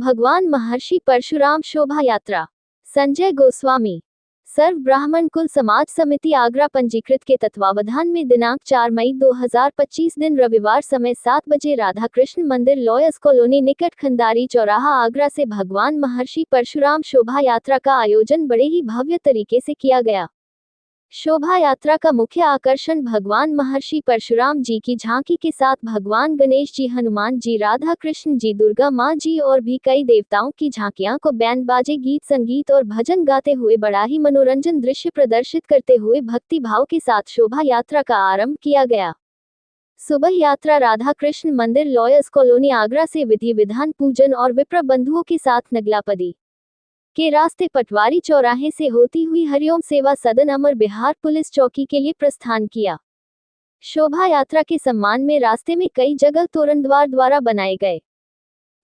भगवान महर्षि परशुराम शोभा यात्रा। संजय गोस्वामी। सर्व ब्राह्मण कुल समाज समिति आगरा पंजीकृत के तत्वावधान में दिनांक 4 मई 2025 दिन रविवार समय 7 बजे राधा कृष्ण मंदिर लॉयर्स कॉलोनी निकट खंडारी चौराहा आगरा से भगवान महर्षि परशुराम शोभा यात्रा का आयोजन बड़े ही भव्य तरीके से किया गया। शोभा यात्रा का मुख्य आकर्षण भगवान महर्षि परशुराम जी की झांकी के साथ भगवान गणेश जी, हनुमान जी, राधा कृष्ण जी, दुर्गा माँ जी और भी कई देवताओं की झांकियां को बैंड बाजे, गीत संगीत और भजन गाते हुए बड़ा ही मनोरंजन दृश्य प्रदर्शित करते हुए भक्ति भाव के साथ शोभा यात्रा का आरंभ किया गया। सुबह यात्रा राधा कृष्ण मंदिर लॉयर्स कॉलोनी आगरा से विधि विधान, पूजन और विप्र बंधुओं के साथ नगलापदी के रास्ते पटवारी चौराहे से होती हुई हरिओम सेवा सदन अमर बिहार पुलिस चौकी के लिए प्रस्थान किया। शोभा यात्रा के सम्मान में रास्ते में कई जगह तोरण द्वारा बनाए गए,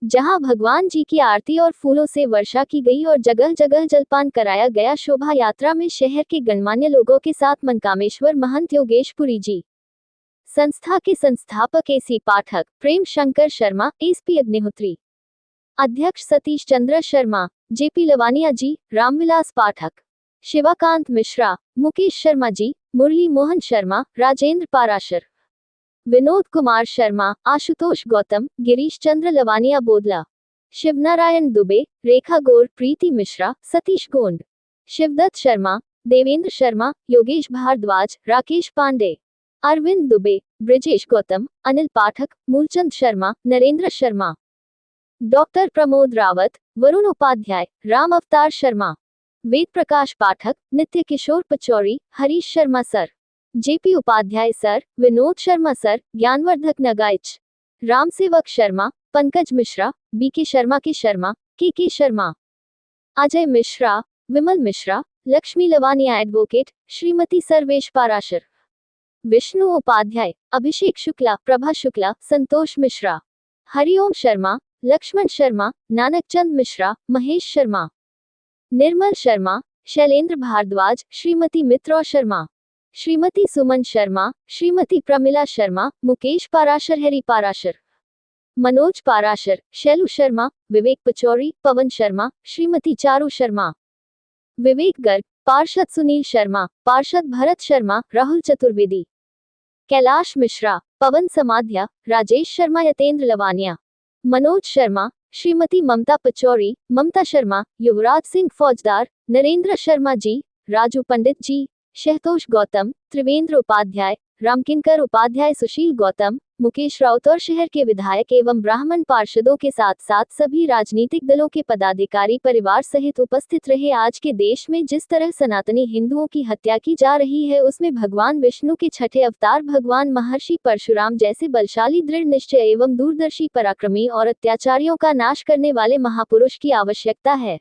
जहां भगवान जी की आरती और फूलों से वर्षा की गई और जगह जगह जलपान कराया गया। शोभा यात्रा में शहर के गणमान्य लोगों के साथ मनकामेश्वर महंत योगेशपुरी जी, संस्था के संस्थापक एसी पाठक, प्रेम शंकर शर्मा, एसपी अग्निहोत्री, अध्यक्ष सतीश चंद्र शर्मा, जेपी लवानिया जी, रामविलास पाठक, शिवाकांत मिश्रा, मुकेश शर्मा जी, मुरली मोहन शर्मा, राजेंद्र पाराशर, विनोद कुमार शर्मा, आशुतोष गौतम, गिरीश चंद्र लवानिया बोदला, शिवनारायण दुबे, रेखा गौर, प्रीति मिश्रा, सतीश गोंड, शिवदत्त शर्मा, देवेंद्र शर्मा, योगेश भारद्वाज, राकेश पांडे, अरविंद दुबे, ब्रिजेश गौतम, अनिल पाठक, Moolchand Sharma, Narendra Sharma, doctor Pramod Rawat, Varun Upadhyay, Ram Avtar Sharma, Ved Prakash Pathak, Nitya Kishore Pachauri, Harish Sharma sir, JP Upadhyay sir, Vinod Sharma sir, Gyanvardhak Nagaich, Ramsevak Sharma, Pankaj Mishra, BK Sharma K Sharma, K Sharma, Ajay Mishra, Vimal Mishra, Lakshmi Lavania advocate, Shrimati Sarvesh Parashar, Vishnu Upadhyay, Abhishek Shukla, Prabha Shukla, Santosh Mishra, Hariom Sharma, Laxman Sharma, Nanakchand Mishra, Mahesh Sharma, Nirmal Sharma, Shailendra Bhardwaj, Shrimati Mitra Sharma, Shrimati Suman Sharma, Shrimati Pramila Sharma, Mukesh Parashar, Hari Parashar, Manoj Parashar, Shailu Sharma, विवेक पचौरी, पवन शर्मा, श्रीमती चारू शर्मा, विवेक गर्ग, पार्षद सुनील शर्मा, पार्षद भरत शर्मा, राहुल चतुर्वेदी, कैलाश मिश्रा, पवन समाध्या, राजेश शर्मा, यतेंद्र लवानिया, मनोज शर्मा, श्रीमती ममता पचौरी, ममता शर्मा, युवराज सिंह फौजदार, नरेंद्र शर्मा जी, राजू पंडित जी, शहतोष गौतम, त्रिवेंद्र उपाध्याय, रामकिंकर उपाध्याय, सुशील गौतम, मुकेश राउत और शहर के विधायक एवं ब्राह्मण पार्षदों के साथ साथ सभी राजनीतिक दलों के पदाधिकारी परिवार सहित उपस्थित रहे। आज के देश में जिस तरह सनातनी हिंदुओं की हत्या की जा रही है, उसमें भगवान विष्णु के छठे अवतार भगवान महर्षि परशुराम जैसे बलशाली, दृढ़ निश्चय एवं दूरदर्शी, पराक्रमी और अत्याचारियों का नाश करने वाले महापुरुष की आवश्यकता है।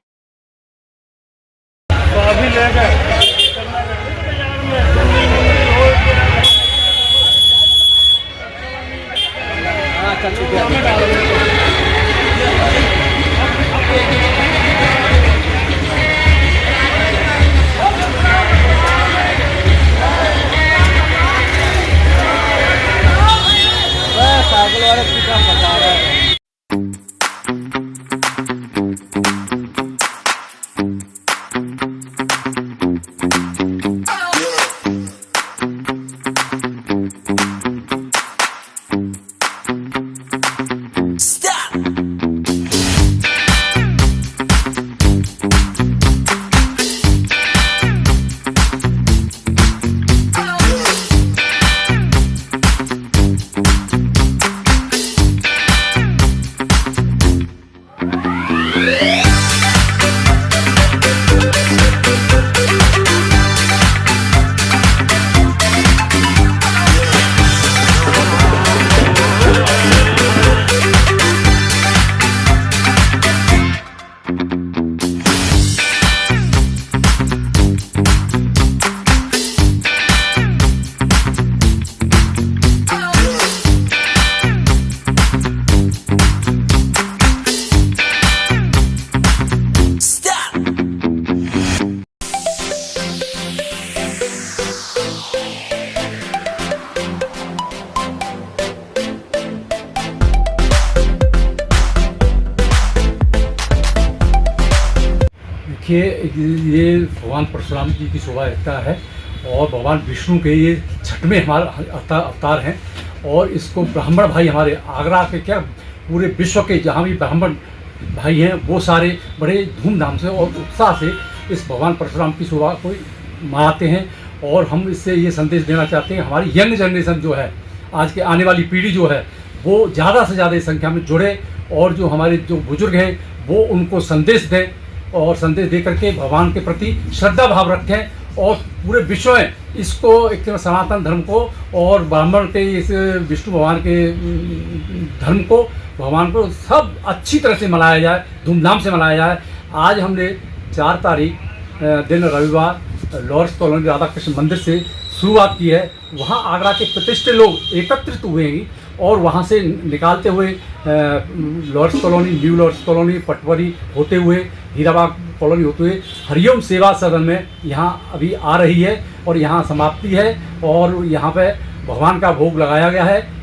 साइकिल वाले पीछा बता रहा है। देखिए, ये भगवान परशुराम जी की शोभा यात्रा है और भगवान विष्णु के ये छठवें हमारे अवतार हैं। और इसको ब्राह्मण भाई हमारे आगरा के क्या पूरे विश्व के जहाँ भी ब्राह्मण भाई हैं वो सारे बड़े धूमधाम से और उत्साह से इस भगवान परशुराम की शोभा को मनाते हैं। और हम इससे ये संदेश देना चाहते हैं हमारी यंग जनरेशन जो है, आज के आने वाली पीढ़ी जो है, वो ज़्यादा से ज़्यादा इस संख्या में जुड़े और जो हमारे जो बुजुर्ग हैं वो उनको संदेश दें और संदेश दे करके भगवान के प्रति श्रद्धा भाव रखें और पूरे विश्व में इसको एक सनातन धर्म को और ब्राह्मण के इस विष्णु भगवान के धर्म को, भगवान को सब अच्छी तरह से मनाया जाए, धूमधाम से मनाया जाए। आज हमने 4 तारीख दिन रविवार लॉर्ड्स कॉलोनी राधा कृष्ण मंदिर से शुरुआत की है। वहाँ आगरा के प्रतिष्ठित लोग एकत्रित हुए हैं और वहाँ से निकालते हुए Lords colony, new Lords colony, पटवारी होते हुए हीराबाग कॉलोनी होते हुए हरिओम सेवा सदन में यहाँ अभी आ रही है और यहाँ समाप्ति है। और यहाँ पे भगवान का भोग लगाया गया है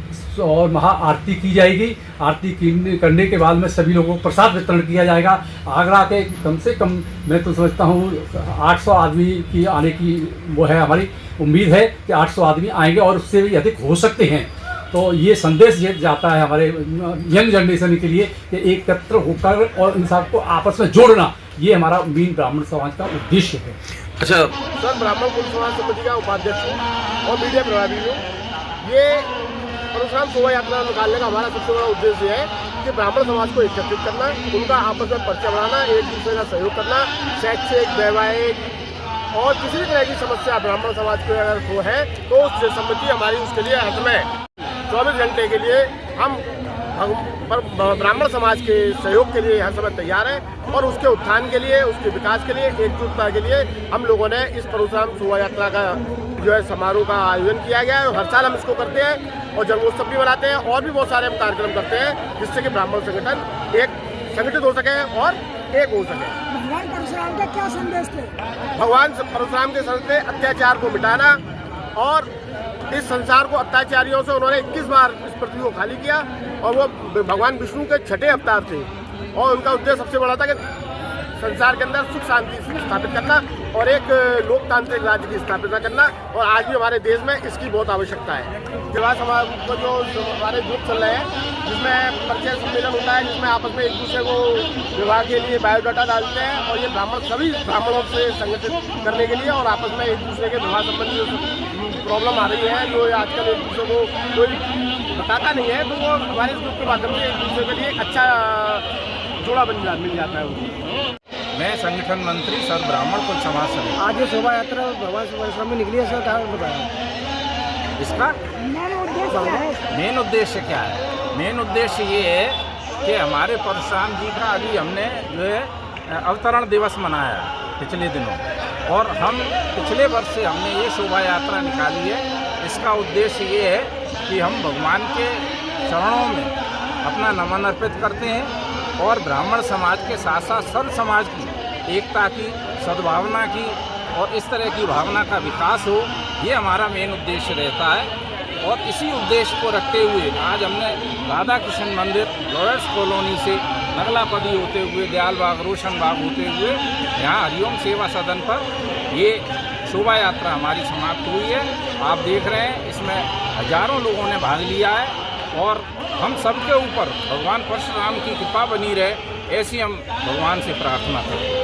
और महा आरती की जाएगी। आरती करने के बाद में सभी लोगों को प्रसाद वितरण किया जाएगा। आगरा के कम से कम मैं तो समझता हूँ 800 आदमी की आने की वो है, हमारी उम्मीद है कि 800 आदमी आएंगे और उससे भी अधिक हो सकते हैं। तो ये संदेश ये जाता है हमारे यंग जनरेशन के लिए कि एकत्र होकर और इन सबको आपस में जोड़ना, ये हमारा मेन ब्राह्मण समाज का उद्देश्य है। अच्छा सर, ब्राह्मण कुल समाज समिति का उपाध्यक्ष हूँ और मीडिया प्रभारी हूँ। ये परशुराम शोभा यात्रा निकालने का हमारा सबसे बड़ा उद्देश्य है कि ब्राह्मण समाज को एकत्रित करना, उनका आपस में परिचय बढ़ाना, एक दूसरे का सहयोग करना, शैक्षिक, वैवाहिक और किसी भी तरह की समस्या ब्राह्मण समाज को अगर वो है तो उस समिति हमारी उसके लिए हर समय 24 घंटे के लिए हम ब्राह्मण समाज के सहयोग के लिए हर समय तैयार हैं और उसके उत्थान के लिए, उसके विकास के लिए, एकजुटता के लिए हम लोगों ने इस परशुराम शोभा यात्रा का जो है समारोह का आयोजन किया गया है। हर साल हम इसको करते हैं और जन्मोत्सव भी मनाते हैं और भी बहुत सारे हम कार्यक्रम करते हैं जिससे कि ब्राह्मण संगठन एक संगठित हो सके और एक हो सके। भगवान परशुराम का क्या संदेश थे? भगवान परशुराम के संदेश थे अत्याचार को मिटाना और इस संसार को अत्याचारियों से उन्होंने 21 बार इस पृथ्वी को खाली किया और वो भगवान विष्णु के छठे अवतार थे और उनका उद्देश्य सबसे बड़ा था कि संसार के अंदर सुख शांति स्थापित करना और एक लोकतांत्रिक राज्य की स्थापना करना। और आज भी हमारे देश में इसकी बहुत आवश्यकता है। विवाह समाज को जो हमारे ग्रुप चल रहे हैं जिसमें परिचय सम्मेलन होता है, जिसमें आपस में एक दूसरे को विवाह के लिए बायोडाटा डालते हैं और ये ब्राह्मण सभी ब्राह्मणों से संगठित करने के लिए और आपस में एक दूसरे के विवाह संबंधी जो प्रॉब्लम आ रही है, जो आजकल एक दूसरे को कोई बताता नहीं है, तो वो हमारे इस ग्रुप के माध्यम से एक दूसरे के लिए अच्छा जोड़ा मिल जाता है उनको। मैं संगठन मंत्री सर ब्राह्मण कुल समाज समिति। आज ये शोभा यात्रा भगवान परशुराम में निकली है, सर क्या बताया इसका मेन उद्देश्य क्या है? मेन उद्देश्य ये है कि हमारे परशुराम जी का अभी हमने जो है अवतरण दिवस मनाया पिछले दिनों और हम पिछले वर्ष से हमने ये शोभा यात्रा निकाली है। इसका उद्देश्य ये है कि हम भगवान के चरणों में अपना नमन अर्पित करते हैं और ब्राह्मण समाज के साथ साथ सर्व समाज की एकता की, सद्भावना की और इस तरह की भावना का विकास हो, ये हमारा मेन उद्देश्य रहता है। और इसी उद्देश्य को रखते हुए आज हमने राधा कृष्ण मंदिर लॉर्ड्स कॉलोनी से नगलापदी होते हुए दयाल बाग, रोशन बाग होते हुए यहाँ हरिओम सेवा सदन पर ये शोभा यात्रा हमारी समाप्त हुई है। आप देख रहे हैं इसमें हजारों लोगों ने भाग लिया है और हम सबके ऊपर भगवान परशुराम की कृपा बनी रहे, ऐसी हम भगवान से प्रार्थना करते हैं।